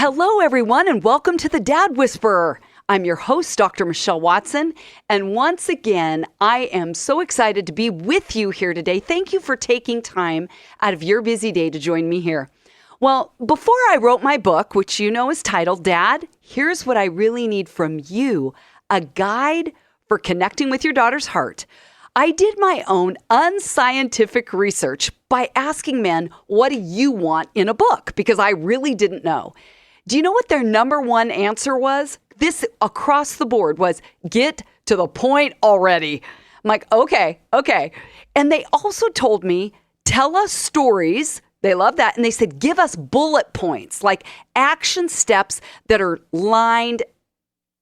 Hello, everyone, and welcome to the Dad Whisperer. I'm your host, Dr. Michelle Watson, and once again, I am so excited to be with you here today. Thank you for taking time out of your busy day to join me here. Well, before I wrote my book, which you know is titled, Dad, Here's What I Really Need From You, a guide for connecting with your daughter's heart, I did my own unscientific research by asking men, what do you want in a book? Because I really didn't know. Do you know what their number one answer was? This across the board was, get to the point already. I'm like, okay. And they also told me, tell us stories. They love that. And they said, give us bullet points, like action steps that are lined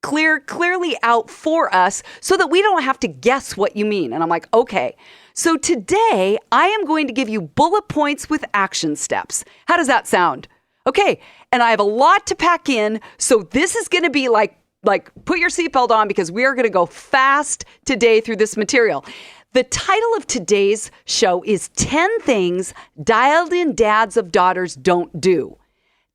clearly out for us so that we don't have to guess what you mean. And I'm like, okay. So today I am going to give you bullet points with action steps. How does that sound? Okay. And I have a lot to pack in. So this is going to be like put your seatbelt on because we are going to go fast today through this material. The title of today's show is 10 Things Dialed-In Dads of Daughters Don't Do.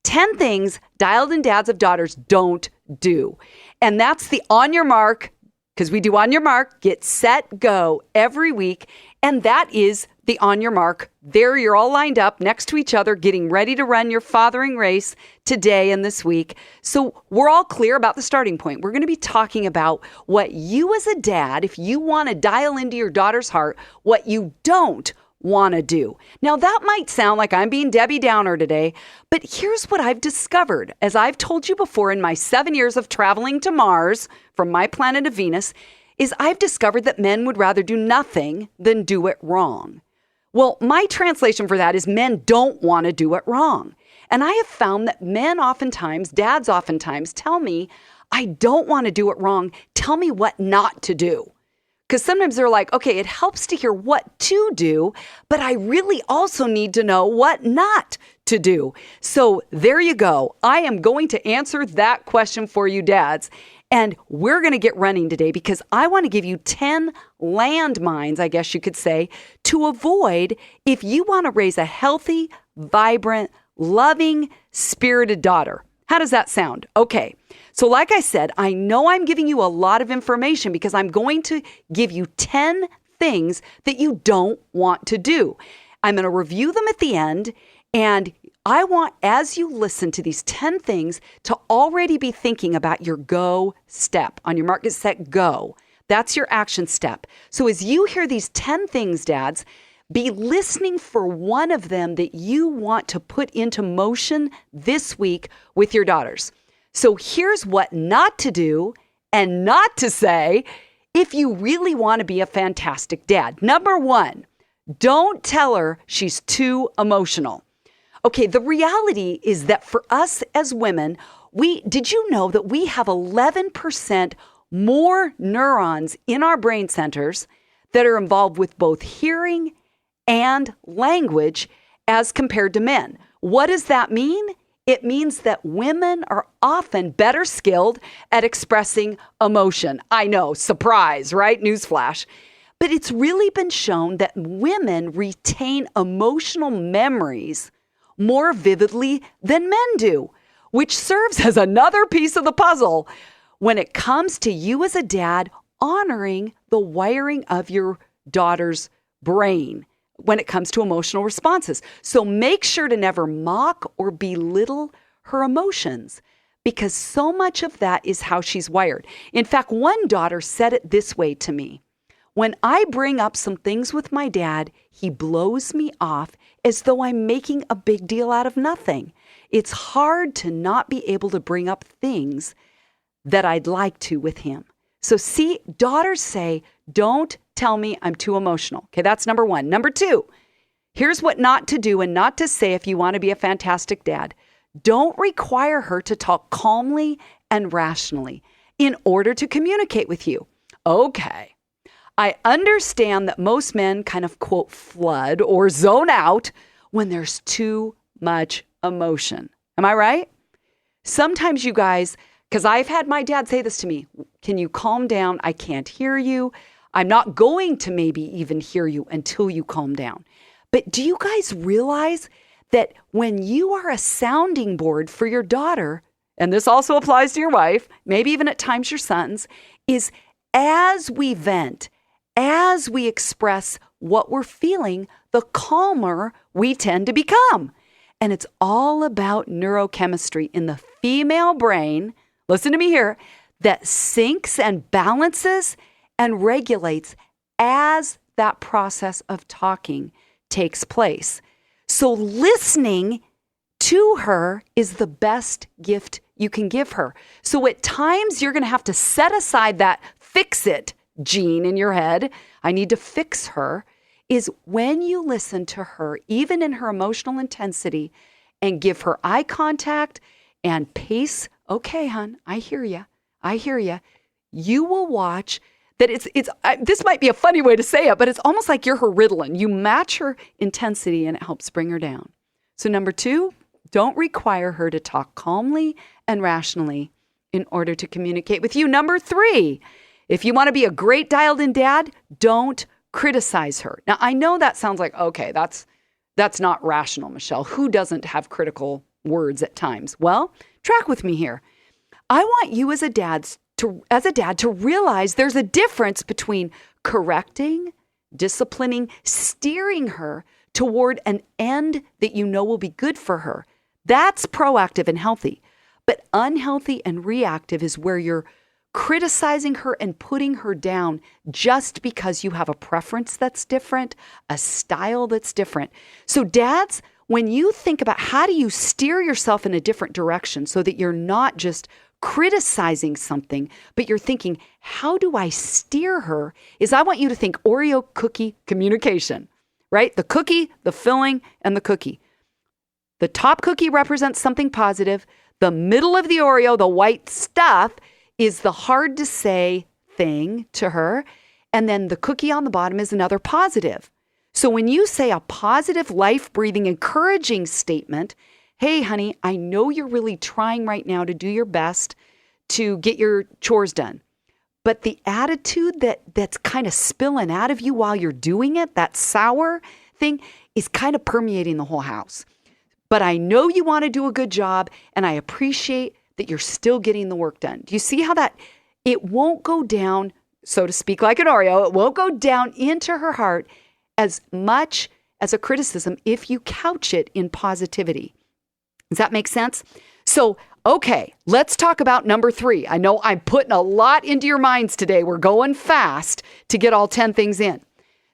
10 Things Dialed-In Dads of Daughters Don't Do. And that's the On Your Mark, because we do On Your Mark, Get Set, Go every week. And that is the On Your Mark. There you're all lined up next to each other, getting ready to run your fathering race today and this week. So we're all clear about the starting point. We're going to be talking about what you as a dad, if you want to dial into your daughter's heart, what you don't want to do. Now that might sound like I'm being Debbie Downer today, but here's what I've discovered. As I've told you before in my 7 years of traveling to Mars from my planet of Venus, is I've discovered that men would rather do nothing than do it wrong. Well, my translation for that is men don't want to do it wrong. And I have found that men oftentimes, dads oftentimes tell me, I don't want to do it wrong. Tell me what not to do. Because sometimes they're like, okay, it helps to hear what to do, but I really also need to know what not to do. So there you go. I am going to answer that question for you dads. And we're going to get running today because I want to give you 10 landmines, I guess you could say, to avoid if you want to raise a healthy, vibrant, loving, spirited daughter. How does that sound? Okay. So like I said, I know I'm giving you a lot of information because I'm going to give you 10 things that you don't want to do. I'm going to review them at the end, and I want, as you listen to these 10 things, to already be thinking about your go step. On your mark, get set, go. That's your action step. So as you hear these 10 things, dads, be listening for one of them that you want to put into motion this week with your daughters. So here's what not to do and not to say if you really want to be a fantastic dad. Number one, don't tell her she's too emotional. Okay, the reality is that for us as women, did you know that we have 11% more neurons in our brain centers that are involved with both hearing and language as compared to men? What does that mean? It means that women are often better skilled at expressing emotion. I know, surprise, right? Newsflash. But it's really been shown that women retain emotional memories more vividly than men do, which serves as another piece of the puzzle when it comes to you as a dad honoring the wiring of your daughter's brain when it comes to emotional responses. So make sure to never mock or belittle her emotions because so much of that is how she's wired. In fact, one daughter said it this way to me. When I bring up some things with my dad, he blows me off as though I'm making a big deal out of nothing. It's hard to not be able to bring up things that I'd like to with him. So see, daughters say, don't tell me I'm too emotional. Okay, that's number one. Number two, here's what not to do and not to say if you want to be a fantastic dad. Don't require her to talk calmly and rationally in order to communicate with you. Okay, I understand that most men kind of, quote, flood or zone out when there's too much emotion. Am I right? Sometimes you guys, because I've had my dad say this to me, can you calm down? I can't hear you. I'm not going to maybe even hear you until you calm down. But do you guys realize that when you are a sounding board for your daughter, and this also applies to your wife, maybe even at times your sons, is as we vent, as we express what we're feeling, the calmer we tend to become. And it's all about neurochemistry in the female brain, listen to me here, that syncs and balances and regulates as that process of talking takes place. So listening to her is the best gift you can give her. So at times you're going to have to set aside that fix it gene in your head. I need to fix her. Is when you listen to her, even in her emotional intensity, and give her eye contact and pace. Okay, hon, I hear you. I hear you. You will watch that this might be a funny way to say it, but it's almost like you're her Ritalin. You match her intensity and it helps bring her down. So number 2, don't require her to talk calmly and rationally in order to communicate with you. Number 3, if you want to be a great dialed-in dad, don't criticize her. Now, I know that sounds like, okay, that's not rational, Michelle. Who doesn't have critical words at times? Well, track with me here. I want you as a dad to realize there's a difference between correcting, disciplining, steering her toward an end that you know will be good for her. That's proactive and healthy. But unhealthy and reactive is where you're criticizing her and putting her down just because you have a preference that's different, a style that's different. So dads, when you think about how do you steer yourself in a different direction so that you're not just criticizing something, but you're thinking, how do I steer her? I want you to think Oreo cookie communication, right? The cookie, the filling, and the cookie. The top cookie represents something positive. The middle of the Oreo, the white stuff, is the hard to say thing to her. And then the cookie on the bottom is another positive. So when you say a positive, life-breathing, encouraging statement, hey, honey, I know you're really trying right now to do your best to get your chores done. But the attitude that's kind of spilling out of you while you're doing it, that sour thing, is kind of permeating the whole house. But I know you want to do a good job, and I appreciate that you're still getting the work done. Do you see how that, it won't go down, so to speak, like an Oreo. It won't go down into her heart as much as a criticism if you couch it in positivity. Does that make sense? So, okay, let's talk about number 3. I know I'm putting a lot into your minds today. We're going fast to get all 10 things in.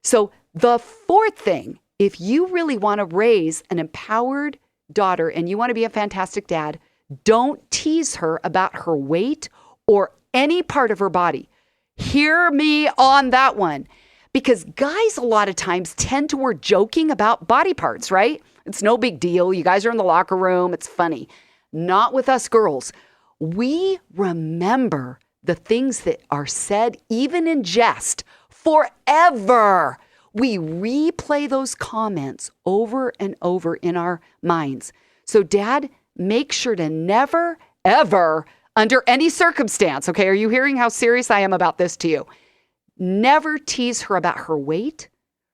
So the 4th thing, if you really want to raise an empowered daughter and you want to be a fantastic dad, don't tease her about her weight or any part of her body. Hear me on that one. Because guys a lot of times tend toward joking about body parts, right? It's no big deal. You guys are in the locker room. It's funny. Not with us girls. We remember the things that are said, even in jest, forever. We replay those comments over and over in our minds. So, Dad, make sure to never, ever, under any circumstance, okay, are you hearing how serious I am about this to you? Never tease her about her weight,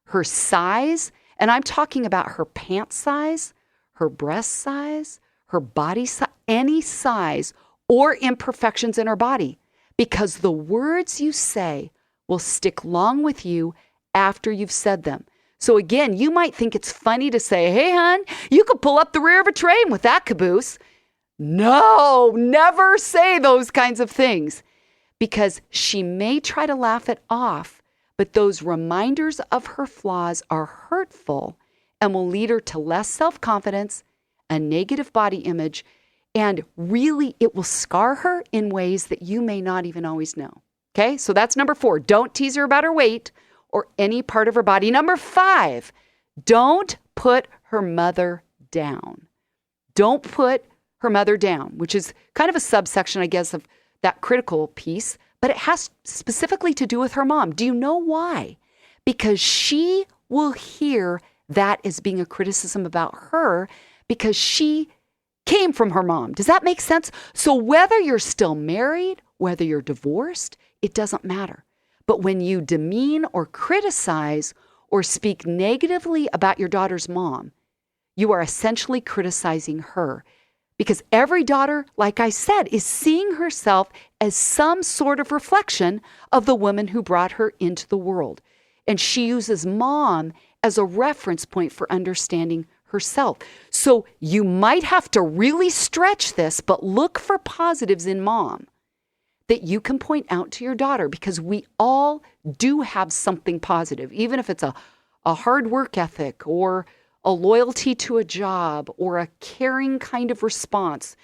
her size, and I'm talking about her pant size, her breast size, her body size, any size or imperfections in her body, because the words you say will stick long with you after you've said them. So again, you might think it's funny to say, hey, hon, you could pull up the rear of a train with that caboose. No, never say those kinds of things, because she may try to laugh it off, but those reminders of her flaws are hurtful and will lead her to less self-confidence, a negative body image, and really it will scar her in ways that you may not even always know. Okay, so that's number 4. Don't tease her about her weight or any part of her body. Number 5, don't put her mother down. Don't put her mother down, which is kind of a subsection, I guess, of that critical piece, but it has specifically to do with her mom. Do you know why? Because she will hear that as being a criticism about her because she came from her mom. Does that make sense? So whether you're still married, whether you're divorced, it doesn't matter. But when you demean or criticize or speak negatively about your daughter's mom, you are essentially criticizing her. Because every daughter, like I said, is seeing herself as some sort of reflection of the woman who brought her into the world. And she uses mom as a reference point for understanding herself. So you might have to really stretch this, but look for positives in mom that you can point out to your daughter, because we all do have something positive, even if it's a hard work ethic or a loyalty to a job or a caring kind of response.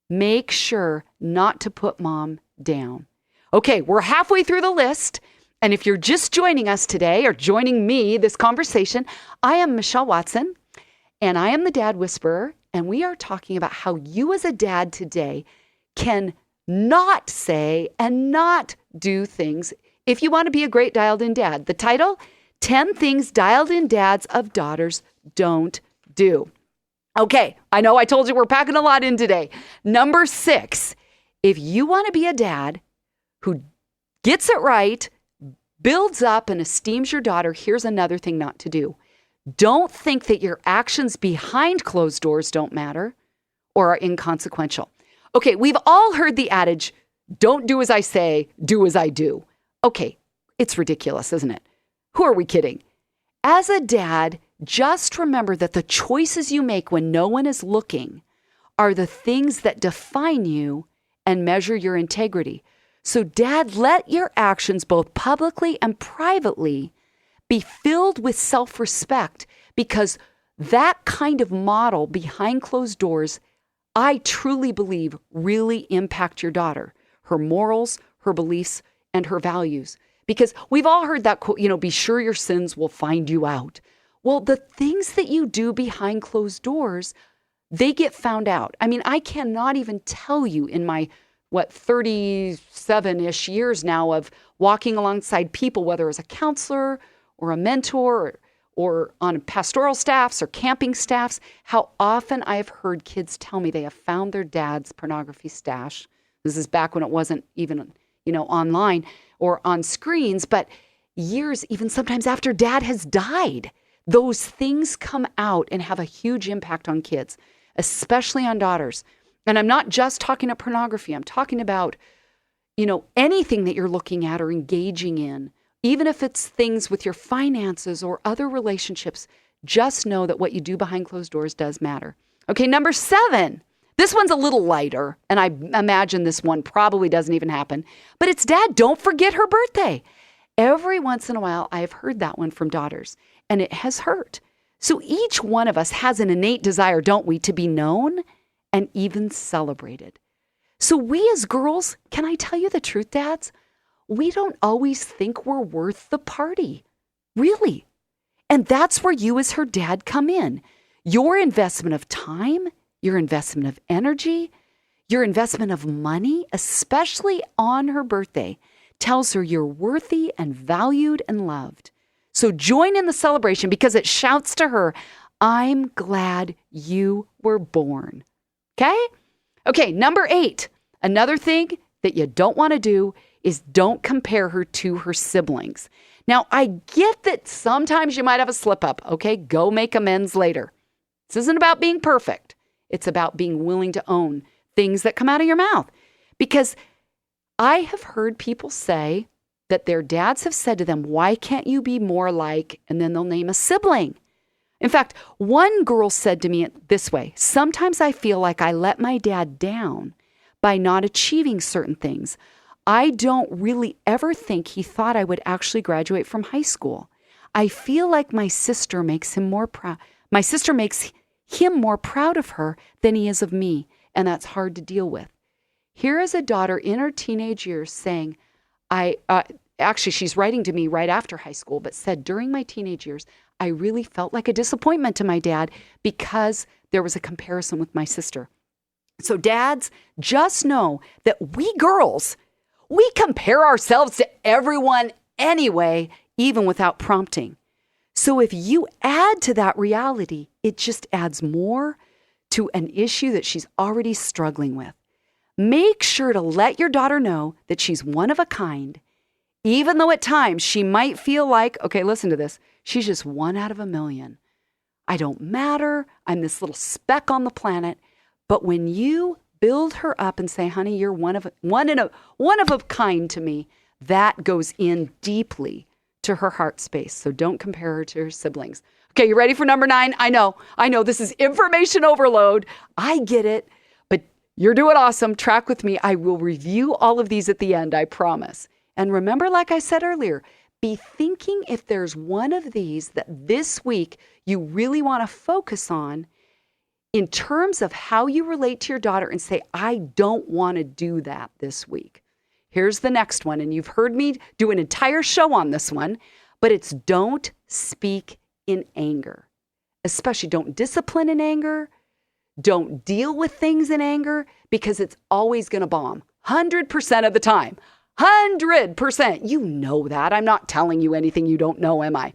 Make sure not to put mom down. Okay, we're halfway through the list. And if you're just joining us today or joining me, this conversation, I am Michelle Watson and I am the Dad Whisperer. And we are talking about how you as a dad today can not say and not do things if you want to be a great dialed-in dad. The title, 10 Things Dialed-In Dads of Daughters Don't Do. Okay, I know I told you we're packing a lot in today. Number 6, if you want to be a dad who gets it right, builds up and esteems your daughter, here's another thing not to do. Don't think that your actions behind closed doors don't matter or are inconsequential. Okay, we've all heard the adage, don't do as I say, do as I do. Okay, it's ridiculous, isn't it? Who are we kidding? As a dad, just remember that the choices you make when no one is looking are the things that define you and measure your integrity. So dad, let your actions both publicly and privately be filled with self-respect, because that kind of model behind closed doors, I truly believe, really impact your daughter, her morals, her beliefs, and her values. Because we've all heard that quote, be sure your sins will find you out. Well, the things that you do behind closed doors, they get found out. I mean, I cannot even tell you in my 37-ish years now of walking alongside people, whether as a counselor or a mentor or on pastoral staffs or camping staffs, how often I have heard kids tell me they have found their dad's pornography stash. This is back when it wasn't even, online or on screens, but years, even sometimes after dad has died, those things come out and have a huge impact on kids, especially on daughters. And I'm not just talking about pornography. I'm talking about, anything that you're looking at or engaging in, even if it's things with your finances or other relationships. Just know that what you do behind closed doors does matter. Okay, number 7. This one's a little lighter, and I imagine this one probably doesn't even happen, but it's dad, don't forget her birthday. Every once in a while, I have heard that one from daughters, and it has hurt. So each one of us has an innate desire, don't we, to be known and even celebrated. So we as girls, can I tell you the truth, dads? We don't always think we're worth the party, really. And that's where you as her dad come in. Your investment of time, your investment of energy, your investment of money, especially on her birthday, tells her you're worthy and valued and loved. So join in the celebration because it shouts to her, I'm glad you were born. Okay, number 8. Another thing that you don't want to do is don't compare her to her siblings. Now, I get that sometimes you might have a slip up. Okay, go make amends later. This isn't about being perfect. It's about being willing to own things that come out of your mouth. Because I have heard people say that their dads have said to them, why can't you be more like, and then they'll name a sibling. In fact, one girl said to me this way, sometimes I feel like I let my dad down by not achieving certain things. I don't really ever think he thought I would actually graduate from high school. I feel like my sister makes him more proud. My sister makes him more proud of her than he is of me, and that's hard to deal with. Here is a daughter in her teenage years saying, actually, she's writing to me right after high school, but said during my teenage years, I really felt like a disappointment to my dad because there was a comparison with my sister. So dads, just know that we girls, we compare ourselves to everyone anyway, even without prompting. So if you add to that reality, it just adds more to an issue that she's already struggling with. Make sure to let your daughter know that she's one of a kind, even though at times she might feel like, okay, listen to this, she's just one out of a million. I don't matter. I'm this little speck on the planet. But when you build her up and say, honey, you're one of a kind to me, that goes in deeply to her heart space. So don't compare her to her siblings. Okay, you ready for number 9? I know this is information overload. I get it, but you're doing awesome. Track with me. I will review all of these at the end, I promise. And remember, like I said earlier, be thinking if there's one of these that this week you really want to focus on in terms of how you relate to your daughter and say, I don't want to do that this week. Here's the next one, and you've heard me do an entire show on this one, but it's don't speak in anger. Especially don't discipline in anger. Don't deal with things in anger because it's always going to bomb 100% of the time. 100%. You know that. I'm not telling you anything you don't know, am I?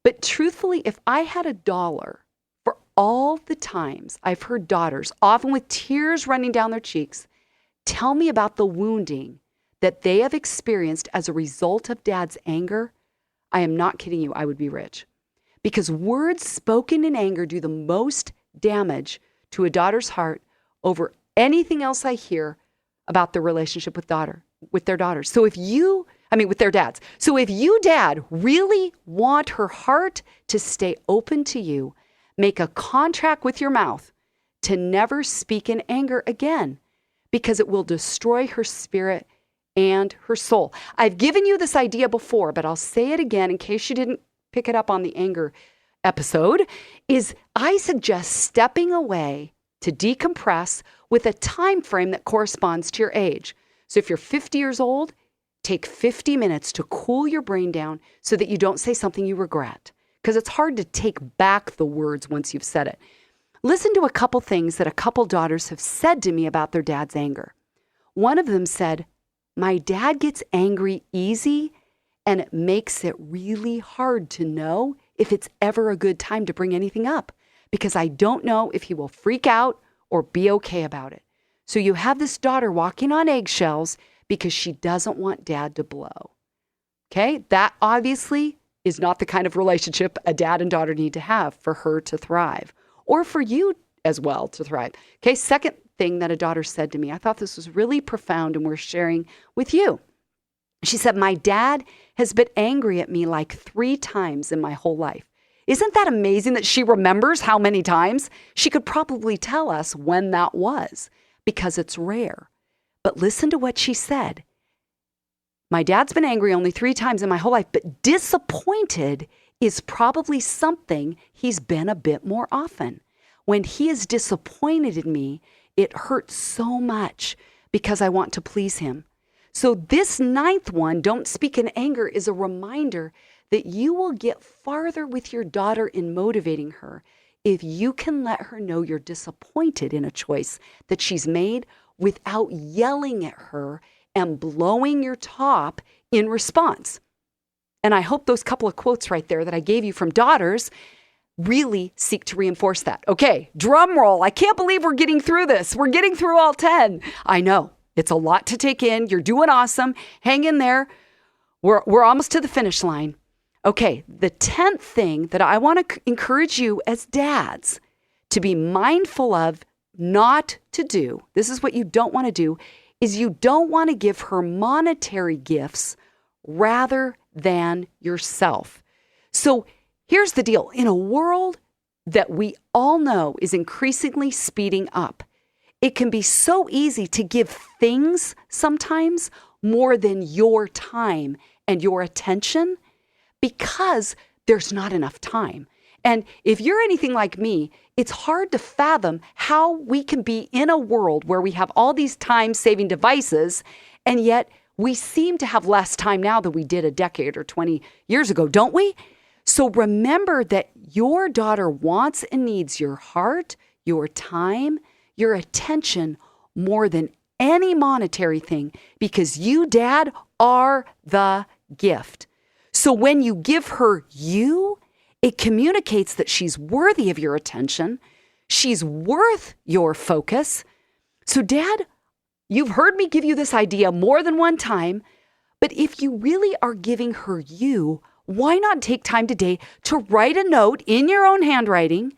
But truthfully, if I had $1 for all the times I've heard daughters, often with tears running down their cheeks, tell me about the wounding that they have experienced as a result of dad's anger, I am not kidding you, I would be rich. Because words spoken in anger do the most damage to a daughter's heart over anything else I hear about their relationship with their daughters. With their dads. So if you, dad, really want her heart to stay open to you, make a contract with your mouth to never speak in anger again, because it will destroy her spirit and her soul. I've given you this idea before, but I'll say it again in case you didn't pick it up on the anger episode, is I suggest stepping away to decompress with a time frame that corresponds to your age. So if you're 50 years old, take 50 minutes to cool your brain down so that you don't say something you regret, because it's hard to take back the words once you've said it. Listen to a couple things that a couple daughters have said to me about their dad's anger. One of them said, my dad gets angry easy, and it makes it really hard to know if it's ever a good time to bring anything up, because I don't know if he will freak out or be okay about it. So you have this daughter walking on eggshells because she doesn't want dad to blow. Okay, that obviously is not the kind of relationship a dad and daughter need to have for her to thrive, or for you as well to thrive. Okay, second thing that a daughter said to me, I thought this was really profound and worth sharing with you. She said, my dad has been angry at me like 3 times in my whole life. Isn't that amazing that she remembers how many times? She could probably tell us when that was, because it's rare. But listen to what she said. My dad's been angry only 3 times in my whole life, but disappointed is probably something he's been a bit more often. When he is disappointed in me, it hurts so much because I want to please him. So this 9th one, don't speak in anger, is a reminder that you will get farther with your daughter in motivating her if you can let her know you're disappointed in a choice that she's made without yelling at her and blowing your top in response. And I hope those couple of quotes right there that I gave you from daughters really seek to reinforce that. Okay, drum roll. I can't believe we're getting through this. We're getting through all 10. I know. It's a lot to take in. You're doing awesome. Hang in there. We're almost to the finish line. Okay, the 10th thing that I want to encourage you as dads to be mindful of not to do, this is what you don't want to do, is you don't want to give her monetary gifts rather than yourself. So here's the deal. In a world that we all know is increasingly speeding up, it can be so easy to give things sometimes more than your time and your attention because there's not enough time. And if you're anything like me, it's hard to fathom how we can be in a world where we have all these time-saving devices, and yet we seem to have less time now than we did a decade or 20 years ago, don't we? So remember that your daughter wants and needs your heart, your time, your attention more than any monetary thing, because you, dad, are the gift. So when you give her you, it communicates that she's worthy of your attention. She's worth your focus. So dad, you've heard me give you this idea more than one time, but if you really are giving her you, why not take time today to write a note in your own handwriting?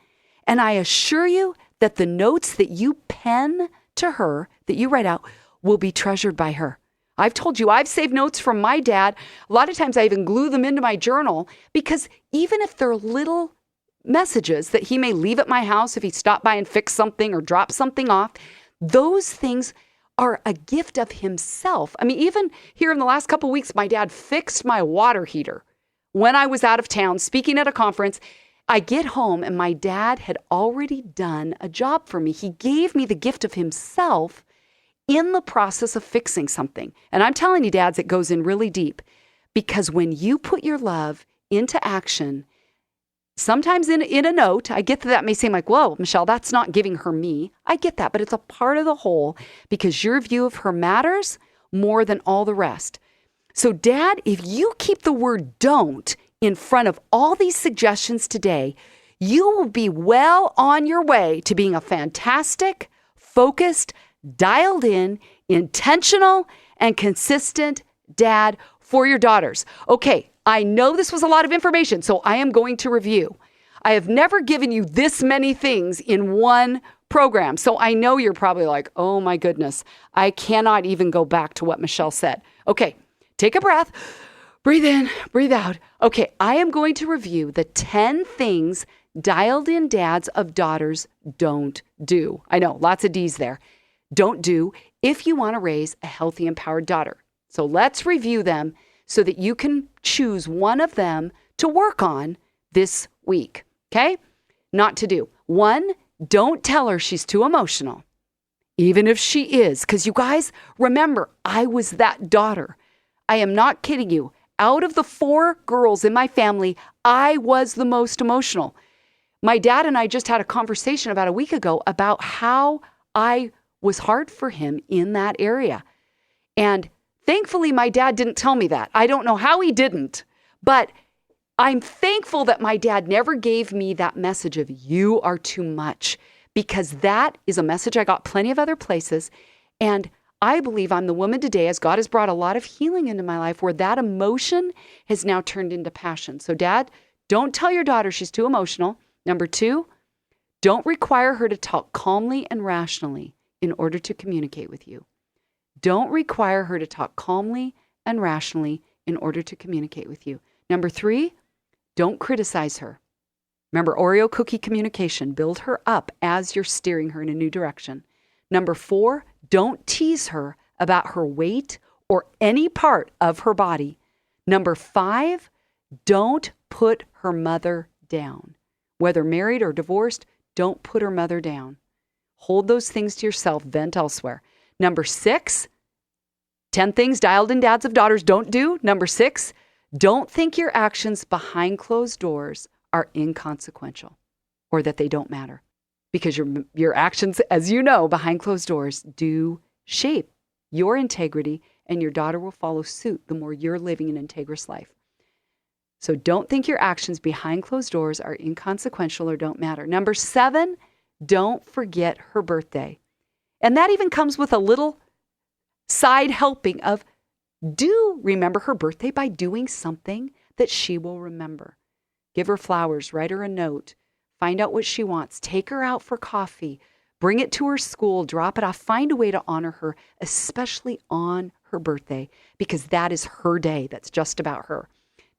And I assure you that the notes that you pen to her, that you write out, will be treasured by her. I've told you, I've saved notes from my dad. A lot of times I even glue them into my journal because even if they're little messages that he may leave at my house if he stopped by and fixed something or dropped something off, those things are a gift of himself. I mean, even here in the last couple of weeks, my dad fixed my water heater when I was out of town speaking at a conference. I get home and my dad had already done a job for me. He gave me the gift of himself in the process of fixing something. And I'm telling you, dads, it goes in really deep because when you put your love into action, sometimes in a note, I get that may seem like, whoa, Michelle, that's not giving her me. I get that, but it's a part of the whole because your view of her matters more than all the rest. So dad, if you keep the word don't in front of all these suggestions today, you will be well on your way to being a fantastic, focused, dialed in, intentional, and consistent dad for your daughters. Okay, I know this was a lot of information, so I am going to review. I have never given you this many things in one program, so I know you're probably like, oh my goodness, I cannot even go back to what Michelle said. Okay, take a breath, breathe in, breathe out. Okay, I am going to review the 10 things dialed in dads of daughters don't do. I know, lots of D's there. Don't do if you want to raise a healthy, empowered daughter. So let's review them so that you can choose one of them to work on this week, okay? Not to do. 1, don't tell her she's too emotional, even if she is. Because you guys, remember, I was that daughter. I am not kidding you. Out of the 4 girls in my family, I was the most emotional. My dad and I just had a conversation about a week ago about how I was hard for him in that area. And thankfully, my dad didn't tell me that. I don't know how he didn't, but I'm thankful that my dad never gave me that message of you are too much, because that is a message I got plenty of other places. And I believe I'm the woman today, as God has brought a lot of healing into my life, where that emotion has now turned into passion. So dad, don't tell your daughter she's too emotional. Number 2, don't require her to talk calmly and rationally in order to communicate with you. Don't require her to talk calmly and rationally in order to communicate with you. Number 3, don't criticize her. Remember, Oreo cookie communication. Build her up as you're steering her in a new direction. Number 4, don't tease her about her weight or any part of her body. Number 5, don't put her mother down. Whether married or divorced, don't put her mother down. Hold those things to yourself, vent elsewhere. Number 6, 10 things dialed in dads of daughters don't do. Number 6, don't think your actions behind closed doors are inconsequential or that they don't matter. Because your actions, as you know, behind closed doors do shape your integrity, and your daughter will follow suit the more you're living an integrous life. So don't think your actions behind closed doors are inconsequential or don't matter. Number 7, don't forget her birthday. And that even comes with a little side helping of do remember her birthday by doing something that she will remember. Give her flowers, write her a note, find out what she wants, take her out for coffee, bring it to her school, drop it off, find a way to honor her, especially on her birthday, because that is her day. That's just about her.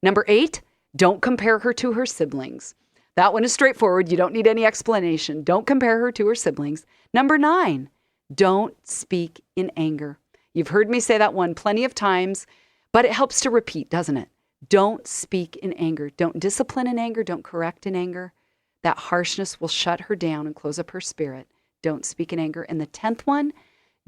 Number 8, don't compare her to her siblings. That one is straightforward. You don't need any explanation. Don't compare her to her siblings. Number 9, don't speak in anger. You've heard me say that one plenty of times, but it helps to repeat, doesn't it? Don't speak in anger. Don't discipline in anger. Don't correct in anger. That harshness will shut her down and close up her spirit. Don't speak in anger. And the 10th one,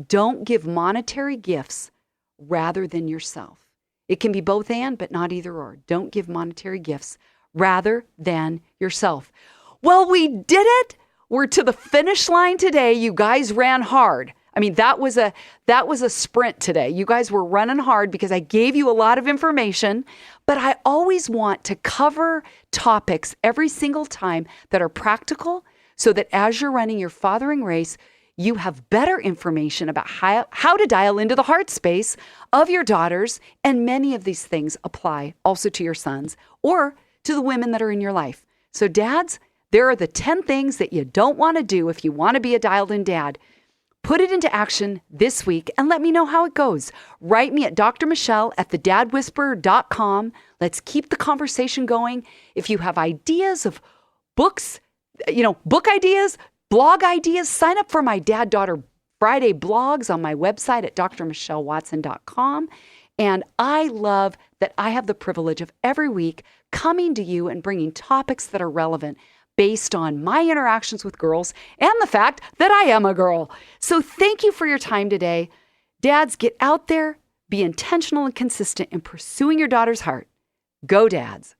don't give monetary gifts rather than yourself. It can be both and, but not either or. Don't give monetary gifts rather than yourself. Well, we did it. We're to the finish line today. You guys ran hard. I mean, that was a sprint today. You guys were running hard because I gave you a lot of information, but I always want to cover topics every single time that are practical so that as you're running your fathering race, you have better information about how to dial into the heart space of your daughters. And many of these things apply also to your sons or to the women that are in your life. So dads, there are the 10 things that you don't want to do if you want to be a dialed in dad. Put it into action this week and let me know how it goes. Write me at drmichelle@thedadwhisperer.com. Let's keep the conversation going. If you have ideas of books, book ideas, blog ideas, sign up for my Dad-Daughter Friday blogs on my website at drmichellewatson.com. And I love that I have the privilege of every week coming to you and bringing topics that are relevant based on my interactions with girls and the fact that I am a girl. So thank you for your time today. Dads, get out there, be intentional and consistent in pursuing your daughter's heart. Go Dads.